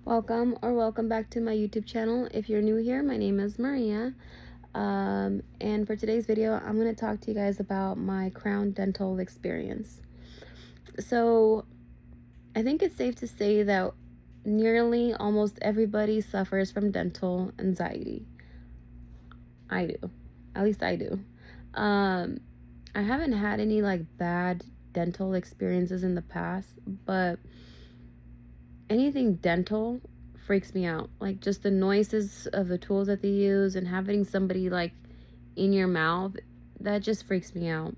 Welcome back to my YouTube channel. If you're new here, my name is Maria. And for today's video, I'm going to talk to you guys about my crown dental experience. So I think it's safe to say that nearly almost everybody suffers from dental anxiety. I do. At least I do. I haven't had any bad dental experiences in the past, but anything dental freaks me out. Like just the noises of the tools that they use and having somebody in your mouth, that just freaks me out.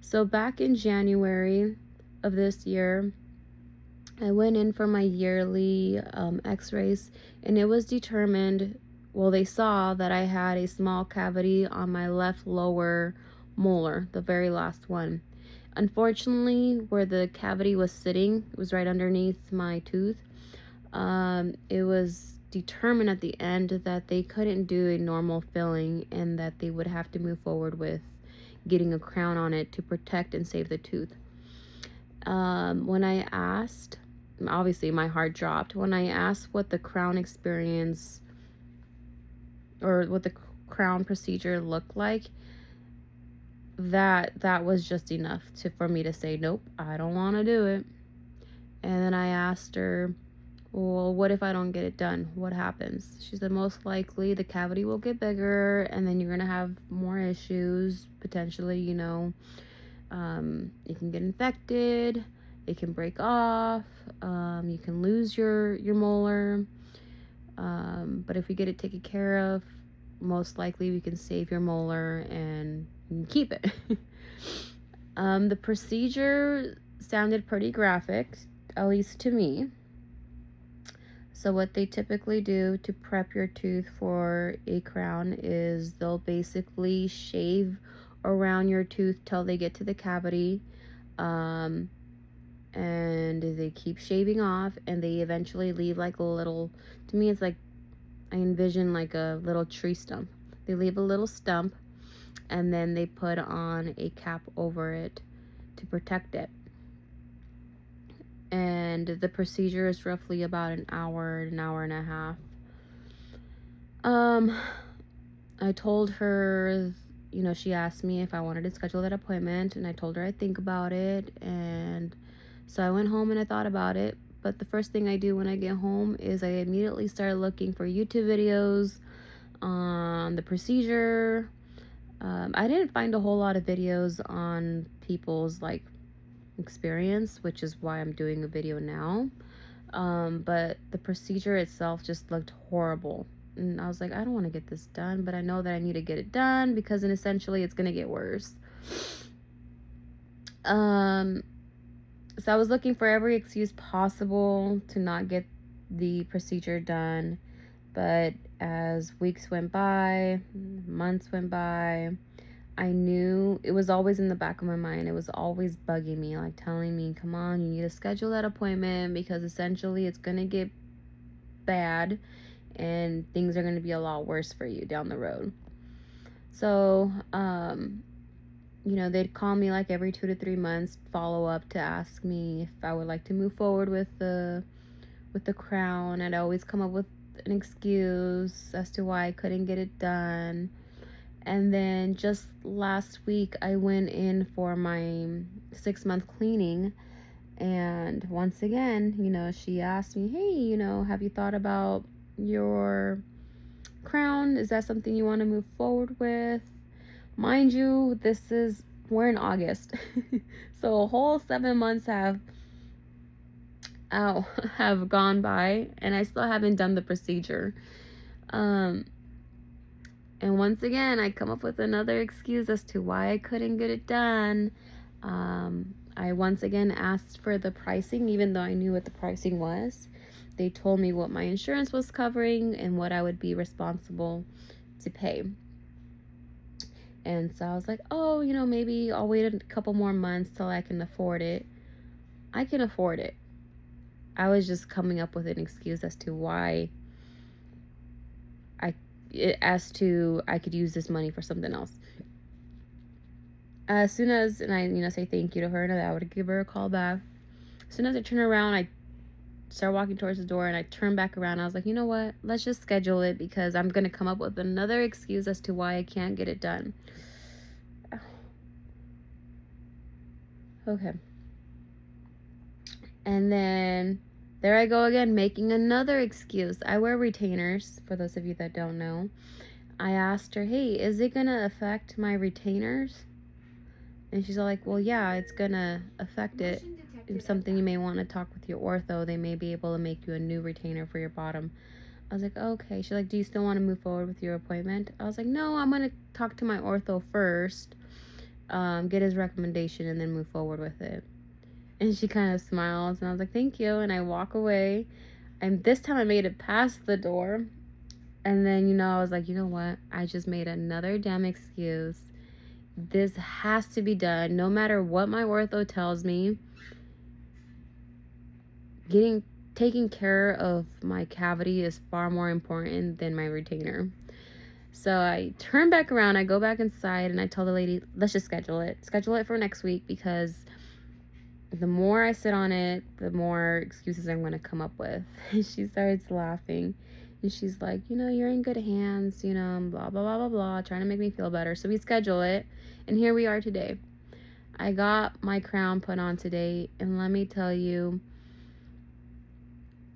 So back in January of this year, I went in for my yearly x-rays, and it was determined, well, they saw that I had a small cavity on my left lower molar, the very last one. Unfortunately, where the cavity was sitting, it was right underneath my tooth. It was determined at the end that they couldn't do a normal filling and that they would have to move forward with getting a crown on it to protect and save the tooth. When I asked, obviously my heart dropped. When I asked what the crown experience or what the crown procedure looked like, that was just enough for me to say, nope, I don't want to do it. And then I asked her, well, what if I don't get it done? What happens? She said, most likely the cavity will get bigger and then you're going to have more issues. Potentially, you can get infected. It can break off. You can lose your molar. But if we get it taken care of, most likely we can save your molar and keep it. The procedure sounded pretty graphic, at least to me. So what they typically do to prep your tooth for a crown is they'll basically shave around your tooth till they get to the cavity. And they keep shaving off, and they eventually leave a little, to me it's I envision a little tree stump. They leave a little stump, and then they put on a cap over it to protect it. And the procedure is roughly about an hour and a half. I told her, she asked me if I wanted to schedule that appointment, and I told her I'd think about it. And so I went home and I thought about it. But the first thing I do when I get home is I immediately start looking for YouTube videos on the procedure. I didn't find a whole lot of videos on people's experience, which is why I'm doing a video now. But the procedure itself just looked horrible. And I was like, I don't want to get this done, but I know that I need to get it done because then essentially it's going to get worse. So I was looking for every excuse possible to not get the procedure done. But as weeks went by, months went by, I knew it was always in the back of my mind. It was always bugging me, telling me, come on, you need to schedule that appointment because essentially it's going to get bad and things are going to be a lot worse for you down the road. So, they'd call me every 2 to 3 months, follow up to ask me if I would like to move forward with the crown. I'd always come up with an excuse as to why I couldn't get it done. And then just last week, I went in for my 6-month cleaning. And once again, she asked me, hey, have you thought about your crown? Is that something you want to move forward with? Mind you, we're in August. So a whole 7 months have gone by, and I still haven't done the procedure. And once again, I come up with another excuse as to why I couldn't get it done. I once again asked for the pricing, even though I knew what the pricing was. They told me what my insurance was covering and what I would be responsible to pay. And so I was like, oh, maybe I'll wait a couple more months till I can afford it. I can afford it. I was just coming up with an excuse as to why I could use this money for something else. As soon as, and I, say thank you to her, and I would give her a call back. As soon as I turn around, I start walking towards the door, and I turned back around. I was like, you know what? Let's just schedule it, because I'm going to come up with another excuse as to why I can't get it done. Okay. And then there I go again, making another excuse. I wear retainers, for those of you that don't know. I asked her, hey, is it going to affect my retainers? And she's all like, well, yeah, it's going to affect it. It's something you may want to talk with your ortho. They may be able to make you a new retainer for your bottom. I was like, okay. She's like, do you still want to move forward with your appointment? I was like, no, I'm going to talk to my ortho first, get his recommendation, and then move forward with it. And she kind of smiles, and I was like, thank you. And I walk away. And this time I made it past the door. And then, you know, I was like, you know what? I just made another damn excuse. This has to be done. No matter what my ortho tells me, taking care of my cavity is far more important than my retainer. So I turn back around. I go back inside, and I tell the lady, let's just schedule it. Schedule it for next week, because the more I sit on it, the more excuses I'm going to come up with. And she starts laughing. And she's like, you know, you're in good hands, you know, blah, blah, blah, blah, blah, trying to make me feel better. So we schedule it. And here we are today. I got my crown put on today. And let me tell you,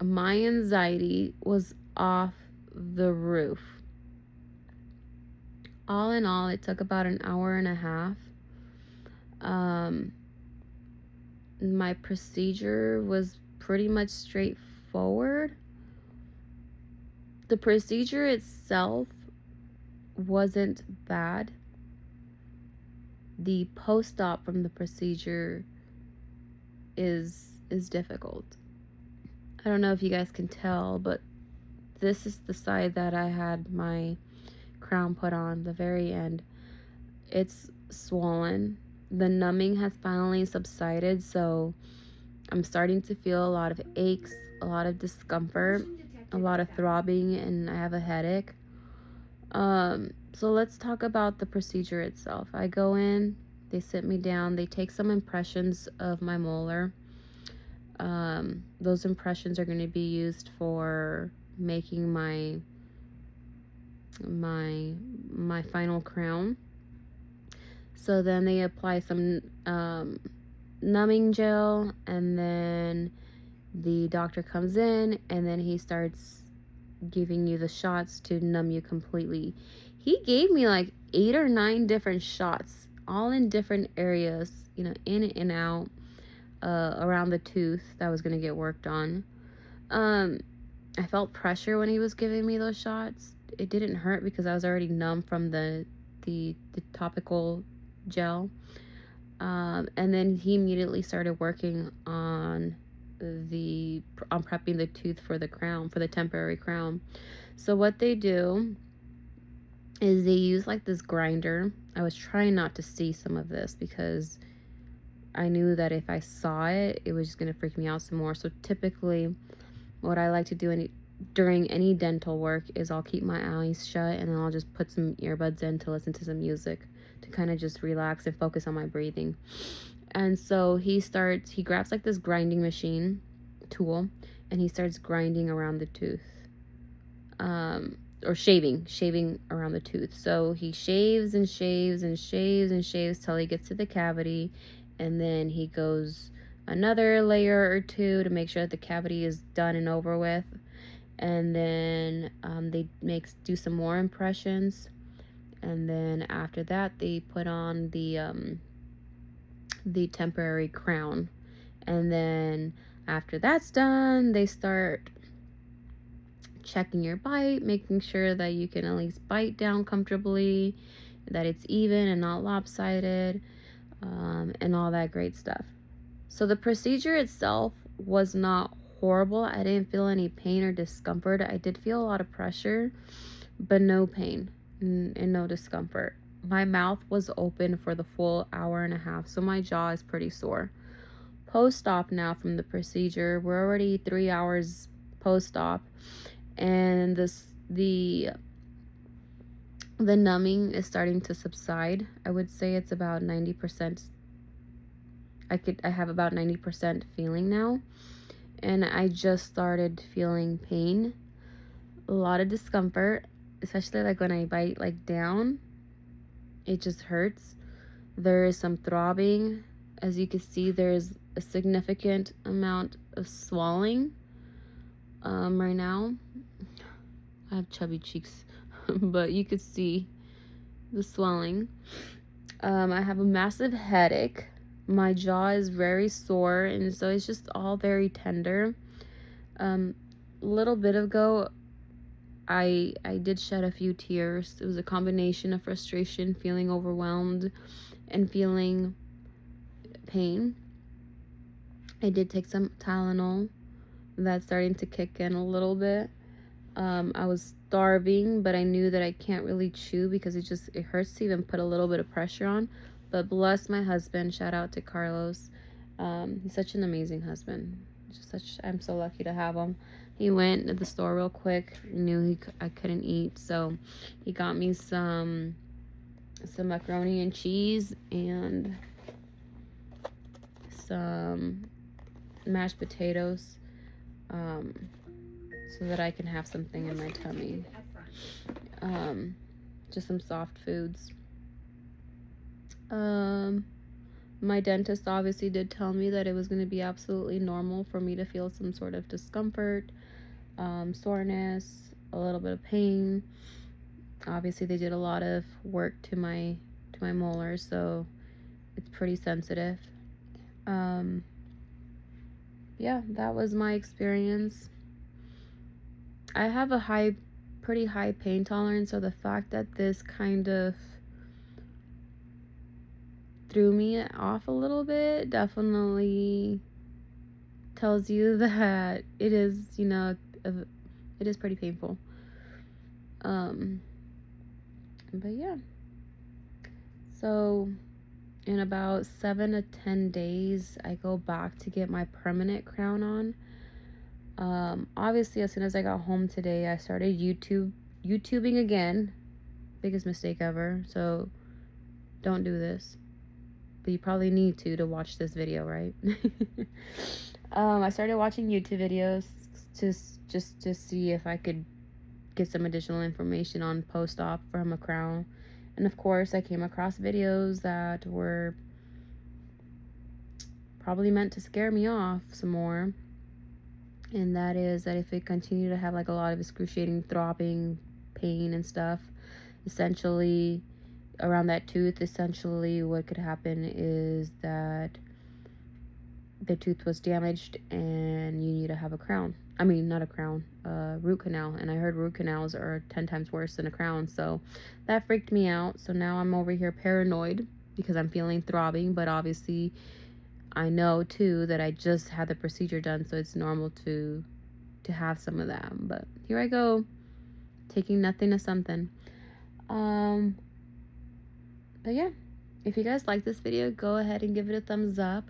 my anxiety was off the roof. All in all, it took about an hour and a half. My procedure was pretty much straightforward. The procedure itself wasn't bad. The post-op from the procedure is difficult. I don't know if you guys can tell, but this is the side that I had my crown put on, the very end. It's swollen. The numbing has finally subsided, so I'm starting to feel a lot of aches, a lot of discomfort, a lot of throbbing, and I have a headache. So let's talk about the procedure itself. I go in, they sit me down, they take some impressions of my molar. Those impressions are going to be used for making my final crown. So then they apply some numbing gel, and then the doctor comes in, and then he starts giving you the shots to numb you completely. He gave me like 8 or 9 different shots, all in different areas, you know, in and out, around the tooth that was going to get worked on. I felt pressure when he was giving me those shots. It didn't hurt because I was already numb from the topical gel. And then he immediately started working on prepping the tooth for the crown, for the temporary crown. So what they do is they use like this grinder. I was trying not to see some of this because I knew that if I saw it, it was just going to freak me out some more. So typically what I like to do during any dental work is I'll keep my eyes shut, and then I'll just put some earbuds in to listen to some music to kind of just relax and focus on my breathing. And so he grabs like this grinding machine tool, and he starts grinding around the tooth, or shaving around the tooth. So he shaves and shaves and shaves and shaves till he gets to the cavity, and then he goes another layer or two to make sure that the cavity is done and over with. And then they do some more impressions, and then after that they put on the temporary crown. And then after that's done, they start checking your bite, making sure that you can at least bite down comfortably, that it's even and not lopsided, and all that great stuff. So the procedure itself was not horrible. I didn't feel any pain or discomfort. I did feel a lot of pressure, but no pain and no discomfort. My mouth was open for the full hour and a half, so my jaw is pretty sore. Post-op now from the procedure, we're already 3 hours post-op, and the numbing is starting to subside. I would say it's about 90%. I have about 90% feeling now. and I just started feeling pain, a lot of discomfort, especially like when I bite like down, it just hurts. There is some throbbing. As you can see, there's a significant amount of swelling right now. I have chubby cheeks, but you could see the swelling. I have a massive headache. My jaw is very sore, and so it's just all very tender. A little bit ago, I did shed a few tears. It was a combination of frustration, feeling overwhelmed, and feeling pain. I did take some Tylenol. That's starting to kick in a little bit. I was starving, but I knew that I can't really chew because it hurts to even put a little bit of pressure on. But bless my husband. Shout out to Carlos. He's such an amazing husband. I'm so lucky to have him. He went to the store real quick. Knew I couldn't eat, so he got me some macaroni and cheese and some mashed potatoes, so that I can have something in my tummy. Just some soft foods. My dentist obviously did tell me that it was going to be absolutely normal for me to feel some sort of discomfort, soreness, a little bit of pain. Obviously they did a lot of work to my molars, so it's pretty sensitive. Yeah, that was my experience. I have a pretty high pain tolerance, so the fact that this kind of threw me off a little bit definitely tells you that it is, it is pretty painful. But yeah, so in about 7 to 10 days I go back to get my permanent crown on. Obviously as soon as I got home today, I started YouTubing again. Biggest mistake ever, so don't do this, but you probably need to watch this video, right? I started watching YouTube videos just to see if I could get some additional information on post-op from a crown. And of course, I came across videos that were probably meant to scare me off some more. And that is that if it continued to have like a lot of excruciating throbbing pain and stuff, essentially around that tooth, essentially what could happen is that the tooth was damaged and you need to have a crown. I mean, not a crown, root canal. And I heard root canals are 10 times worse than a crown, so that freaked me out. So now I'm over here paranoid because I'm feeling throbbing, but obviously I know too that I just had the procedure done, so it's normal to have some of that. But here I go, taking nothing to something. But yeah, if you guys like this video, go ahead and give it a thumbs up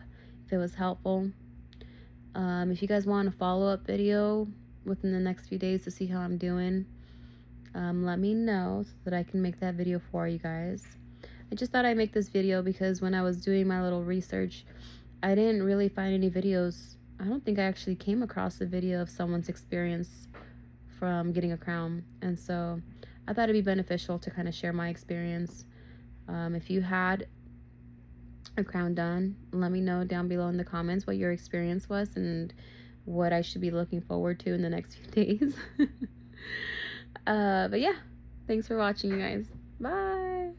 if it was helpful. If you guys want a follow-up video within the next few days to see how I'm doing, let me know so that I can make that video for you guys. I just thought I'd make this video because when I was doing my little research, I didn't really find any videos. I don't think I actually came across a video of someone's experience from getting a crown, and so I thought it'd be beneficial to kind of share my experience. If you had a crown done, let me know down below in the comments what your experience was and what I should be looking forward to in the next few days. But yeah, thanks for watching, you guys. Bye.